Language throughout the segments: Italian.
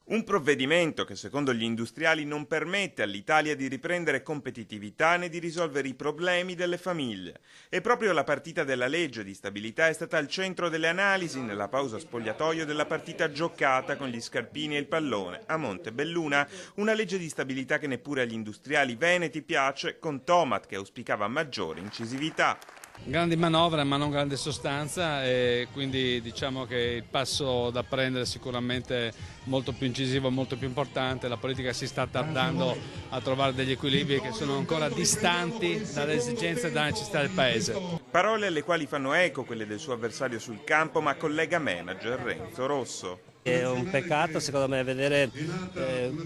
Un provvedimento che secondo gli industriali non permette all'Italia di riprendere competitività né di risolvere i problemi delle famiglie. E proprio la partita della legge di stabilità è stata al centro delle analisi nella pausa spogliatoio della partita giocata con gli scarpini e il pallone a Montebelluna, una legge di stabilità che neppure agli industriali veneti piace, con Tomat che auspicava maggiore incisività. Grandi manovre ma non grande sostanza, e quindi diciamo che il passo da prendere è sicuramente molto più incisivo, molto più importante. La politica si sta tardando a trovare degli equilibri che sono ancora distanti dalle esigenze e dalle necessità del Paese. Parole alle quali fanno eco quelle del suo avversario sul campo ma collega manager Renzo Rosso. È un peccato secondo me vedere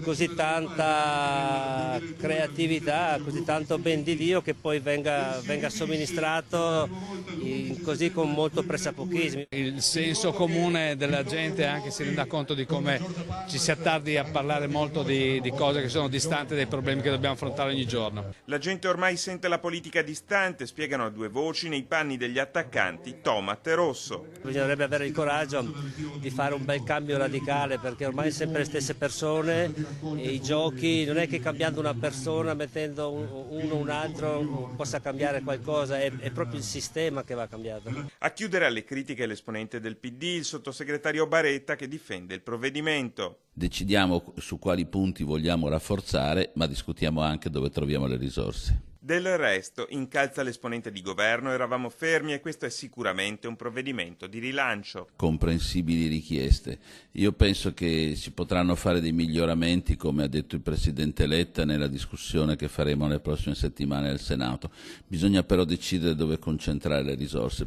così tanta creatività, così tanto ben di Dio che poi venga somministrato così con molto pressapochismo. Il senso comune della gente anche si renda conto di come ci si attardi a parlare molto di cose che sono distanti dai problemi che dobbiamo affrontare ogni giorno. La gente ormai sente la politica distante, spiegano a due voci nei panni degli attaccanti Tomat e Rosso. Bisognerebbe avere il coraggio di fare un bel cambio radicale, perché ormai sempre le stesse persone e i giochi, non è che cambiando una persona, mettendo uno o un altro possa cambiare qualcosa, è proprio il sistema che va cambiato. A chiudere alle critiche l'esponente del PD, il sottosegretario Baretta, che difende il provvedimento. Decidiamo su quali punti vogliamo rafforzare, ma discutiamo anche dove troviamo le risorse. Del resto, incalza l'esponente di governo, eravamo fermi e questo è sicuramente un provvedimento di rilancio. Comprensibili richieste. Io penso che si potranno fare dei miglioramenti, come ha detto il Presidente Letta, nella discussione che faremo nelle prossime settimane al Senato. Bisogna però decidere dove concentrare le risorse.